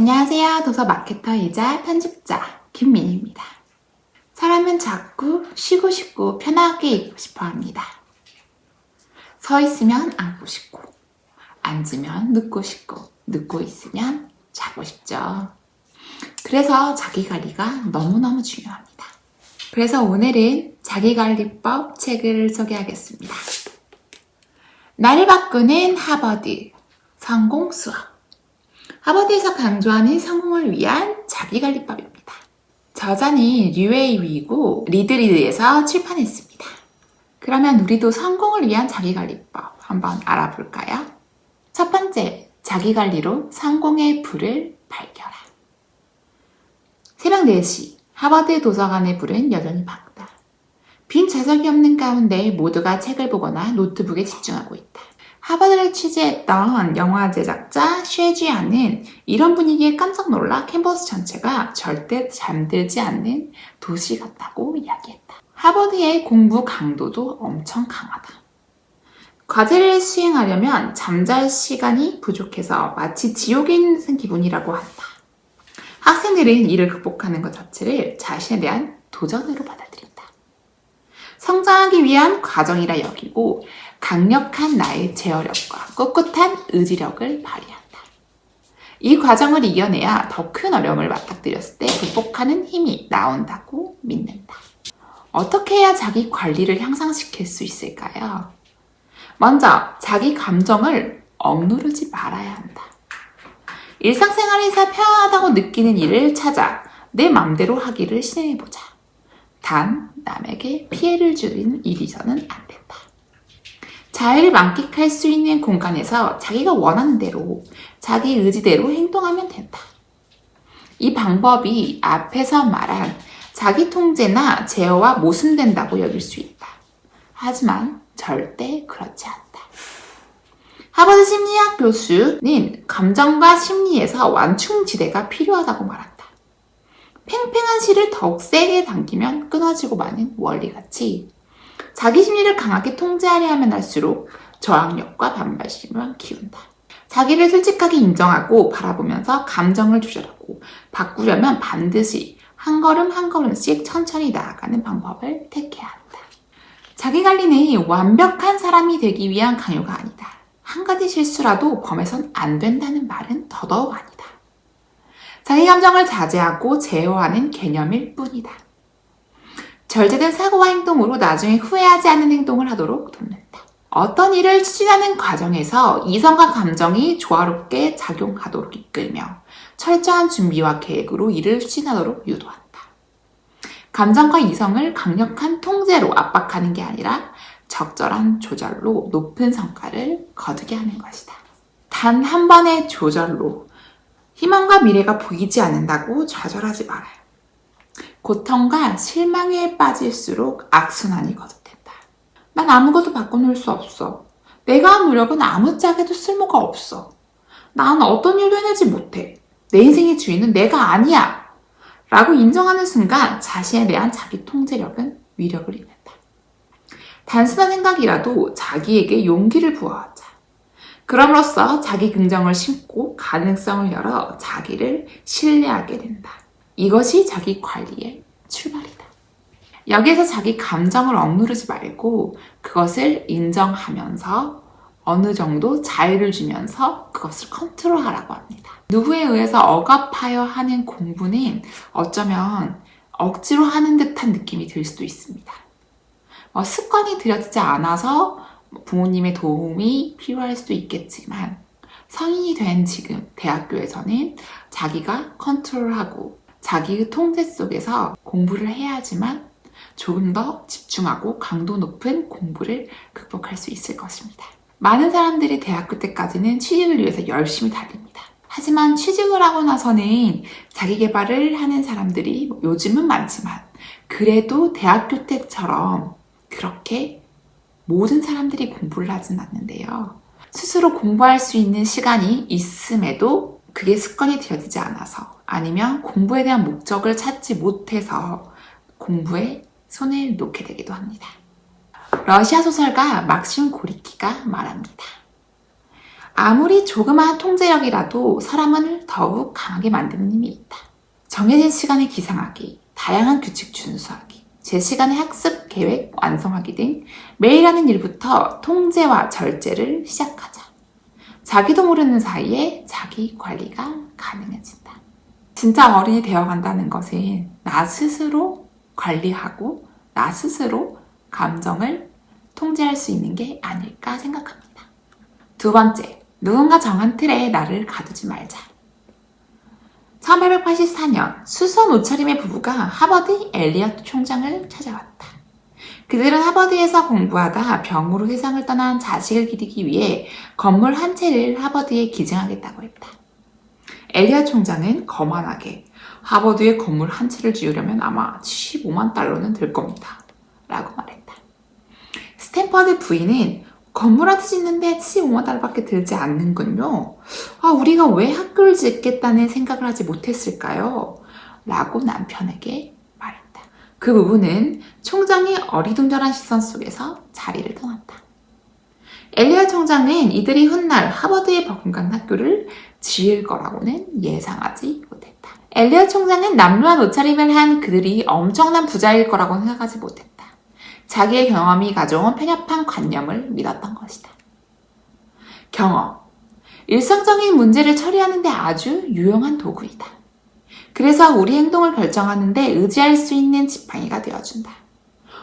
안녕하세요. 도서 마케터이자 편집자 김민희입니다. 사람은 자꾸 쉬고 싶고 편하게 있고 싶어 합니다. 서 있으면 앉고 싶고, 앉으면 눕고 싶고, 눕고 있으면 자고 싶죠. 그래서 자기관리가 너무너무 중요합니다. 그래서 오늘은 자기관리법 책을 소개하겠습니다. 나를 바꾸는 하버드 성공 수업. 하버드에서 강조하는 성공을 위한 자기관리법입니다. 저자는 류웨이위고 리드리드에서 출판했습니다. 그러면 우리도 성공을 위한 자기관리법 한번 알아볼까요? 첫 번째, 자기관리로 성공의 불을 밝혀라. 새벽 4시, 하버드 도서관의 불은 여전히 밝다. 빈 좌석이 없는 가운데 모두가 책을 보거나 노트북에 집중하고 있다. 하버드를 취재했던 영화 제작자 쉐지안은 이런 분위기에 깜짝 놀라 캔버스 전체가 절대 잠들지 않는 도시 같다고 이야기했다. 하버드의 공부 강도도 엄청 강하다. 과제를 수행하려면 잠잘 시간이 부족해서 마치 지옥에 있는 듯한 기분이라고 한다. 학생들은 이를 극복하는 것 자체를 자신에 대한 도전으로 받아들인다. 성장하기 위한 과정이라 여기고 강력한 나의 제어력과 꿋꿋한 의지력을 발휘한다. 이 과정을 이겨내야 더 큰 어려움을 맞닥뜨렸을 때 극복하는 힘이 나온다고 믿는다. 어떻게 해야 자기 관리를 향상시킬 수 있을까요? 먼저 자기 감정을 억누르지 말아야 한다. 일상생활에서 편하다고 느끼는 일을 찾아 내 맘대로 하기를 시도해보자. 단 남에게 피해를 주는 일이서는 안 된다. 자유를 만끽할 수 있는 공간에서 자기가 원하는 대로 자기 의지대로 행동하면 된다. 이 방법이 앞에서 말한 자기 통제나 제어와 모순된다고 여길 수 있다. 하지만 절대 그렇지 않다. 하버드 심리학 교수는 감정과 심리에서 완충지대가 필요하다고 말한다. 팽팽한 실을 더욱 세게 당기면 끊어지고 마는 원리같이 자기 심리를 강하게 통제하려 하면 할수록 저항력과 반발심을 키운다. 자기를 솔직하게 인정하고 바라보면서 감정을 조절하고 바꾸려면 반드시 한 걸음 한 걸음씩 천천히 나아가는 방법을 택해야 한다. 자기관리는 완벽한 사람이 되기 위한 강요가 아니다. 한 가지 실수라도 범해선 안 된다는 말은 더더욱 아니다. 자기 감정을 자제하고 제어하는 개념일 뿐이다. 절제된 사고와 행동으로 나중에 후회하지 않는 행동을 하도록 돕는다. 어떤 일을 추진하는 과정에서 이성과 감정이 조화롭게 작용하도록 이끌며 철저한 준비와 계획으로 일을 추진하도록 유도한다. 감정과 이성을 강력한 통제로 압박하는 게 아니라 적절한 조절로 높은 성과를 거두게 하는 것이다. 단 한 번의 조절로 희망과 미래가 보이지 않는다고 좌절하지 말아요. 고통과 실망에 빠질수록 악순환이 거듭된다. 난 아무것도 바꿔놓을 수 없어. 내가 한 노력은 아무짝에도 쓸모가 없어. 난 어떤 일도 해내지 못해. 내 인생의 주인은 내가 아니야. 라고 인정하는 순간 자신에 대한 자기 통제력은 위력을 잃는다. 단순한 생각이라도 자기에게 용기를 부어하자. 그럼으로써 자기 긍정을 심고 가능성을 열어 자기를 신뢰하게 된다. 이것이 자기 관리의 출발이다. 여기에서 자기 감정을 억누르지 말고 그것을 인정하면서 어느 정도 자유를 주면서 그것을 컨트롤하라고 합니다. 누구에 의해서 억압하여 하는 공부는 어쩌면 억지로 하는 듯한 느낌이 들 수도 있습니다. 습관이 들여지지 않아서 부모님의 도움이 필요할 수도 있겠지만 성인이 된 지금 대학교에서는 자기가 컨트롤하고 자기의 통제 속에서 공부를 해야지만 조금 더 집중하고 강도 높은 공부를 극복할 수 있을 것입니다. 많은 사람들이 대학교 때까지는 취직을 위해서 열심히 달립니다. 하지만 취직을 하고 나서는 자기 개발을 하는 사람들이 요즘은 많지만 그래도 대학교 때처럼 그렇게 모든 사람들이 공부를 하진 않는데요. 스스로 공부할 수 있는 시간이 있음에도 그게 습관이 되어지지 않아서 아니면 공부에 대한 목적을 찾지 못해서 공부에 손을 놓게 되기도 합니다. 러시아 소설가 막심 고리키가 말합니다. 아무리 조그마한 통제력이라도 사람을 더욱 강하게 만드는 힘이 있다. 정해진 시간에 기상하기, 다양한 규칙 준수하기, 제 시간에 학습 계획 완성하기 등 매일 하는 일부터 통제와 절제를 시작하자. 자기도 모르는 사이에 자기 관리가 가능해진다. 진짜 어른이 되어간다는 것은 나 스스로 관리하고 나 스스로 감정을 통제할 수 있는 게 아닐까 생각합니다. 두 번째, 누군가 정한 틀에 나를 가두지 말자. 1884년 수선 옷차림의 부부가 하버드 엘리엇 총장을 찾아왔다. 그들은 하버드에서 공부하다 병으로 세상을 떠난 자식을 기리기 위해 건물 한 채를 하버드에 기증하겠다고 했다. 엘리엇 총장은 거만하게 하버드에 건물 한 채를 지으려면 아마 75만 달러는 들 겁니다. 라고 말했다. 스탠퍼드 부인은 건물 하나 짓는데 75만 달러밖에 들지 않는군요. 우리가 왜 학교를 짓겠다는 생각을 하지 못했을까요? 라고 남편에게 말했다. 그 부부는 총장의 어리둥절한 시선 속에서 자리를 떠났다. 엘리엇 총장은 이들이 훗날 하버드에 버금가는 학교를 지을 거라고는 예상하지 못했다. 엘리엇 총장은 남루한 옷차림을 한 그들이 엄청난 부자일 거라고 생각하지 못했다. 자기의 경험이 가져온 편협한 관념을 믿었던 것이다. 경험. 일상적인 문제를 처리하는 데 아주 유용한 도구이다. 그래서 우리 행동을 결정하는 데 의지할 수 있는 지팡이가 되어준다.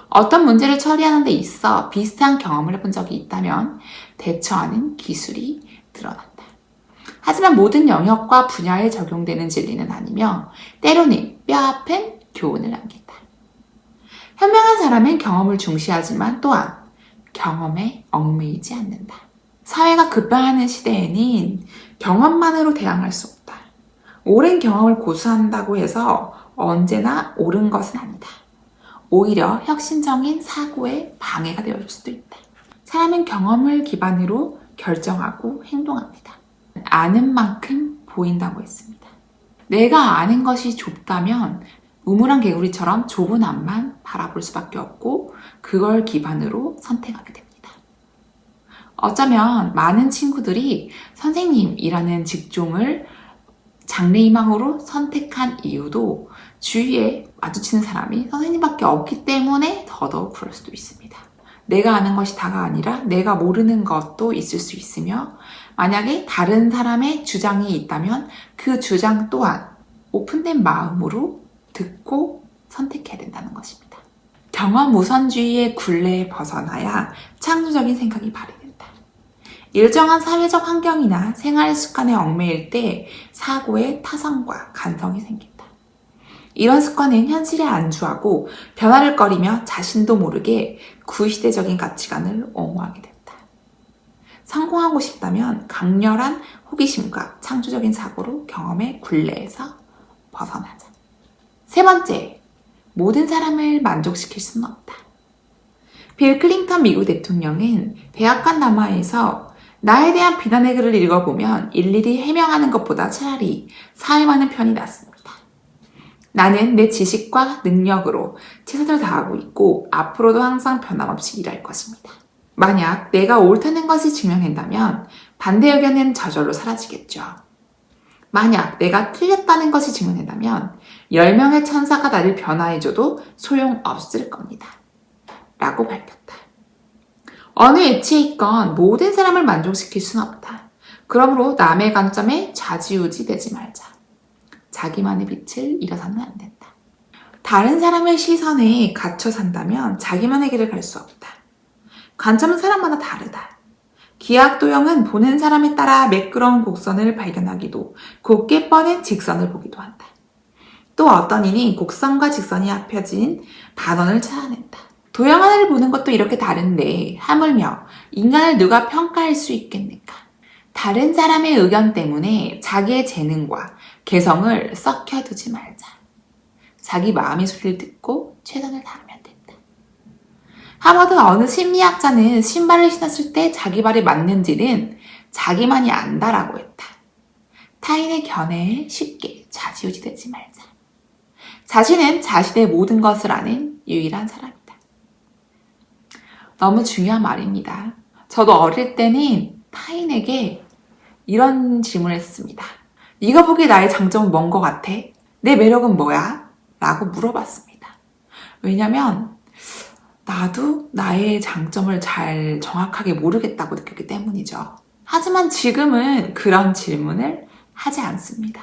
어떤 문제를 처리하는 데 있어 비슷한 경험을 해본 적이 있다면 대처하는 기술이 드러난다. 하지만 모든 영역과 분야에 적용되는 진리는 아니며 때로는 뼈아픈 교훈을 남긴다. 현명한 사람은 경험을 중시하지만 또한 경험에 얽매이지 않는다. 사회가 급변하는 시대에는 경험만으로 대항할 수 없다. 오랜 경험을 고수한다고 해서 언제나 옳은 것은 아니다. 오히려 혁신적인 사고에 방해가 되어줄 수도 있다. 사람은 경험을 기반으로 결정하고 행동합니다. 아는 만큼 보인다고 했습니다. 내가 아는 것이 좁다면 우물한 개구리처럼 좁은 앞만 바라볼 수밖에 없고 그걸 기반으로 선택하게 됩니다. 어쩌면 많은 친구들이 선생님이라는 직종을 장래희망으로 선택한 이유도 주위에 마주치는 사람이 선생님밖에 없기 때문에 더더욱 그럴 수도 있습니다. 내가 아는 것이 다가 아니라 내가 모르는 것도 있을 수 있으며 만약에 다른 사람의 주장이 있다면 그 주장 또한 오픈된 마음으로 듣고 선택해야 된다는 것입니다. 경험 우선주의의 굴레에 벗어나야 창조적인 생각이 발휘된다. 일정한 사회적 환경이나 생활 습관에 얽매일 때 사고의 타성과 간성이 생긴다. 이런 습관은 현실에 안주하고 변화를 꺼리며 자신도 모르게 구시대적인 가치관을 옹호하게 된다. 성공하고 싶다면 강렬한 호기심과 창조적인 사고로 경험의 굴레에서 벗어나자. 세 번째, 모든 사람을 만족시킬 수는 없다. 빌 클린턴 미국 대통령은 백악관 남하에서 나에 대한 비난의 글을 읽어보면 일일이 해명하는 것보다 차라리 사임하는 편이 낫습니다. 나는 내 지식과 능력으로 최선을 다하고 있고 앞으로도 항상 변함없이 일할 것입니다. 만약 내가 옳다는 것이 증명된다면 반대 의견은 저절로 사라지겠죠. 만약 내가 틀렸다는 것이 증명된다면 10명의 천사가 나를 변화해줘도 소용없을 겁니다. 라고 밝혔다. 어느 애치에 있건 모든 사람을 만족시킬 수는 없다. 그러므로 남의 관점에 좌지우지 되지 말자. 자기만의 빛을 잃어서는 안 된다. 다른 사람의 시선에 갇혀 산다면 자기만의 길을 갈 수 없다. 관점은 사람마다 다르다. 기하학도형은 보는 사람에 따라 매끄러운 곡선을 발견하기도 곱게 뻗은 직선을 보기도 한다. 또 어떤 이는 곡선과 직선이 합해진 반원을 찾아낸다. 도형 하나를 보는 것도 이렇게 다른데 하물며 인간을 누가 평가할 수 있겠는가? 다른 사람의 의견 때문에 자기의 재능과 개성을 썩혀두지 말자. 자기 마음의 소리를 듣고 최선을 다하면 된다. 하버드 어느 심리학자는 신발을 신었을 때 자기 발에 맞는지는 자기만이 안다라고 했다. 타인의 견해에 쉽게 좌지우지되지 말자. 자신은 자신의 모든 것을 아는 유일한 사람이다. 너무 중요한 말입니다. 저도 어릴 때는 타인에게 이런 질문을 했습니다. 네가 보기에 나의 장점은 뭔 것 같아? 내 매력은 뭐야? 라고 물어봤습니다. 왜냐면 나도 나의 장점을 잘 정확하게 모르겠다고 느꼈기 때문이죠. 하지만 지금은 그런 질문을 하지 않습니다.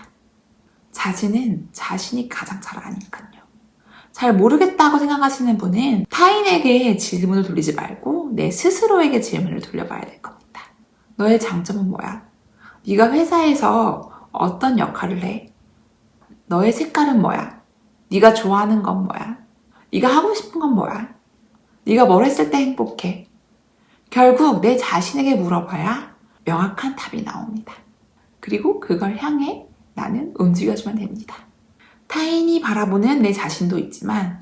자신은 자신이 가장 잘 아니까요. 잘 모르겠다고 생각하시는 분은 타인에게 질문을 돌리지 말고 내 스스로에게 질문을 돌려봐야 될 겁니다. 너의 장점은 뭐야? 네가 회사에서 어떤 역할을 해? 너의 색깔은 뭐야? 네가 좋아하는 건 뭐야? 네가 하고 싶은 건 뭐야? 네가 뭘 했을 때 행복해? 결국 내 자신에게 물어봐야 명확한 답이 나옵니다. 그리고 그걸 향해 나는 움직여주면 됩니다. 타인이 바라보는 내 자신도 있지만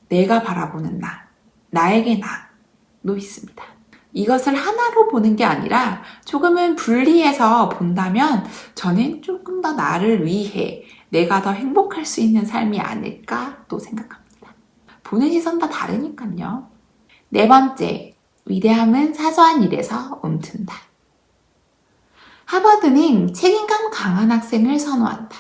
내가 바라보는 나, 나에게 나도 있습니다. 이것을 하나로 보는 게 아니라 조금은 분리해서 본다면 저는 조금 더 나를 위해 내가 더 행복할 수 있는 삶이 아닐까 또 생각합니다. 보는 시선 다 다르니까요. 네 번째, 위대함은 사소한 일에서 움튼다. 하버드는 책임감 강한 학생을 선호한다.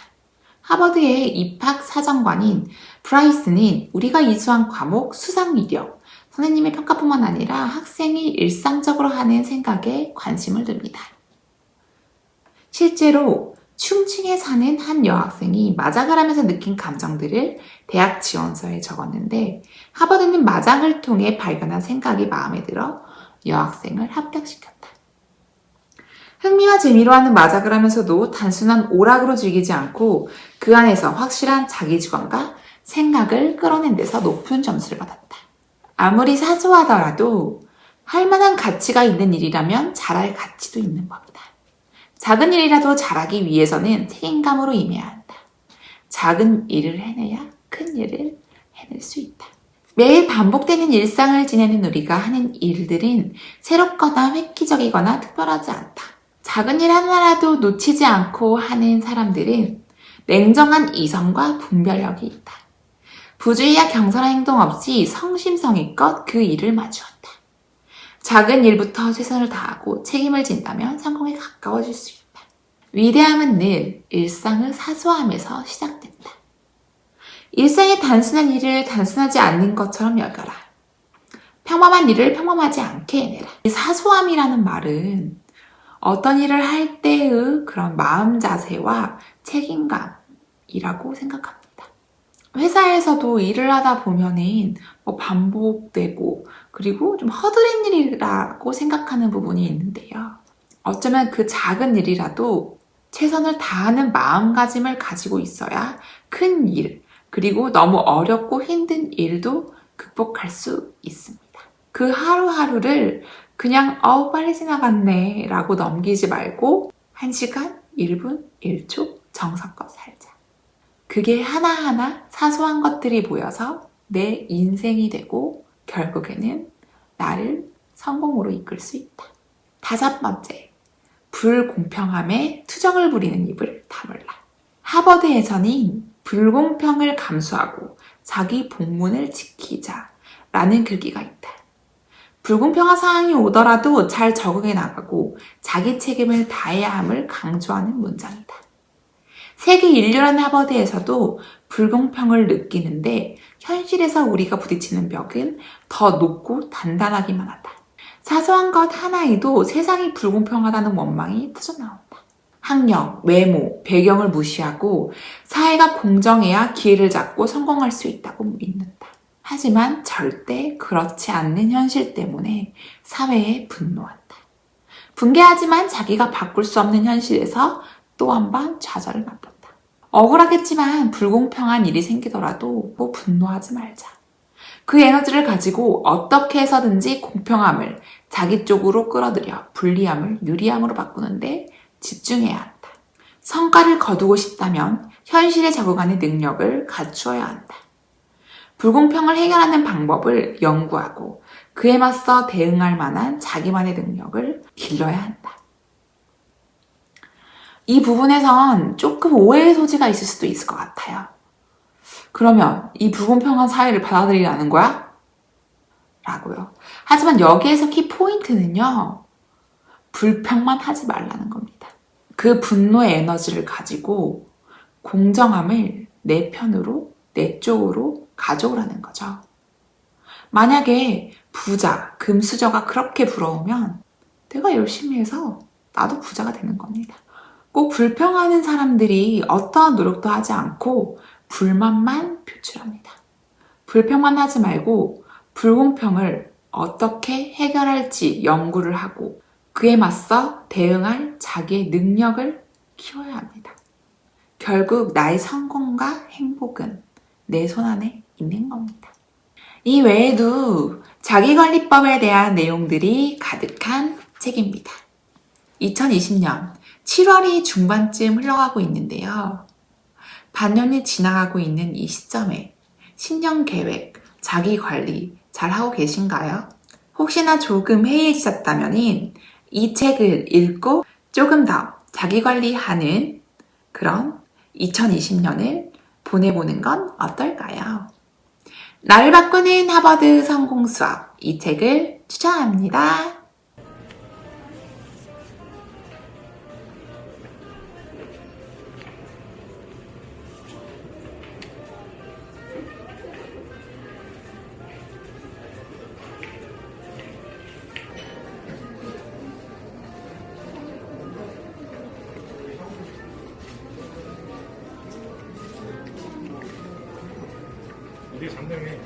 하버드의 입학 사정관인 프라이스는 우리가 이수한 과목 수상 이력, 선생님의 평가뿐만 아니라 학생이 일상적으로 하는 생각에 관심을 둡니다. 실제로 충칭에 사는 한 여학생이 마장을 하면서 느낀 감정들을 대학 지원서에 적었는데 하버드는 마장을 통해 발견한 생각이 마음에 들어 여학생을 합격시켰다. 흥미와 재미로 하는 마작을 하면서도 단순한 오락으로 즐기지 않고 그 안에서 확실한 자기주관과 생각을 끌어낸 데서 높은 점수를 받았다. 아무리 사소하더라도 할 만한 가치가 있는 일이라면 잘할 가치도 있는 겁니다. 작은 일이라도 잘하기 위해서는 책임감으로 임해야 한다. 작은 일을 해내야 큰 일을 해낼 수 있다. 매일 반복되는 일상을 지내는 우리가 하는 일들은 새롭거나 획기적이거나 특별하지 않다. 작은 일 하나라도 놓치지 않고 하는 사람들은 냉정한 이성과 분별력이 있다. 부주의와 경솔한 행동 없이 성심성의껏 그 일을 마주한다. 작은 일부터 최선을 다하고 책임을 진다면 성공에 가까워질 수 있다. 위대함은 늘 일상의 사소함에서 시작된다. 일상의 단순한 일을 단순하지 않는 것처럼 여겨라. 평범한 일을 평범하지 않게 해내라. 이 사소함이라는 말은 어떤 일을 할 때의 그런 마음 자세와 책임감이라고 생각합니다. 회사에서도 일을 하다 보면은 반복되고 그리고 좀 허드렛 일이라고 생각하는 부분이 있는데요. 어쩌면 그 작은 일이라도 최선을 다하는 마음가짐을 가지고 있어야 큰 일, 그리고 너무 어렵고 힘든 일도 극복할 수 있습니다. 그 하루하루를 그냥 빨리 지나갔네 라고 넘기지 말고 1시간, 1분, 1초 정성껏 살자. 그게 하나하나 사소한 것들이 모여서 내 인생이 되고 결국에는 나를 성공으로 이끌 수 있다. 5번째, 불공평함에 투정을 부리는 입을 다물라. 하버드에서는 불공평을 감수하고 자기 본분을 지키자라는 글귀가 있다. 불공평한 상황이 오더라도 잘 적응해 나가고 자기 책임을 다해야 함을 강조하는 문장이다. 세계 인류라는 하버드에서도 불공평을 느끼는데 현실에서 우리가 부딪히는 벽은 더 높고 단단하기만 하다. 사소한 것 하나에도 세상이 불공평하다는 원망이 터져나온다. 학력, 외모, 배경을 무시하고 사회가 공정해야 기회를 잡고 성공할 수 있다고 믿는다. 하지만 절대 그렇지 않는 현실 때문에 사회에 분노한다. 분개하지만 자기가 바꿀 수 없는 현실에서 또 한 번 좌절을 맛본다. 억울하겠지만 불공평한 일이 생기더라도 분노하지 말자. 그 에너지를 가지고 어떻게 해서든지 공평함을 자기 쪽으로 끌어들여 불리함을 유리함으로 바꾸는데 집중해야 한다. 성과를 거두고 싶다면 현실에 적응하는 능력을 갖추어야 한다. 불공평을 해결하는 방법을 연구하고 그에 맞서 대응할 만한 자기만의 능력을 길러야 한다. 이 부분에선 조금 오해의 소지가 있을 수도 있을 것 같아요. 그러면 이 불공평한 사회를 받아들이라는 거야? 라고요. 하지만 여기에서 키 포인트는요. 불평만 하지 말라는 겁니다. 그 분노의 에너지를 가지고 공정함을 내 편으로, 내 쪽으로 가져오라는 거죠. 만약에 부자, 금수저가 그렇게 부러우면 내가 열심히 해서 나도 부자가 되는 겁니다. 꼭 불평하는 사람들이 어떠한 노력도 하지 않고 불만만 표출합니다. 불평만 하지 말고 불공평을 어떻게 해결할지 연구를 하고 그에 맞서 대응할 자기의 능력을 키워야 합니다. 결국 나의 성공과 행복은 내 손 안에 있는 겁니다. 이 외에도 자기관리법에 대한 내용들이 가득한 책입니다. 2020년 7월이 중반쯤 흘러가고 있는데요. 반년이 지나가고 있는 이 시점에 신년 계획, 자기관리 잘하고 계신가요? 혹시나 조금 해이해지셨다면 이 책을 읽고 조금 더 자기관리하는 그런 2020년을 보내보는 건 어떨까요? 나를 바꾸는 하버드 성공 수업, 이 책을 추천합니다. 이게 장면이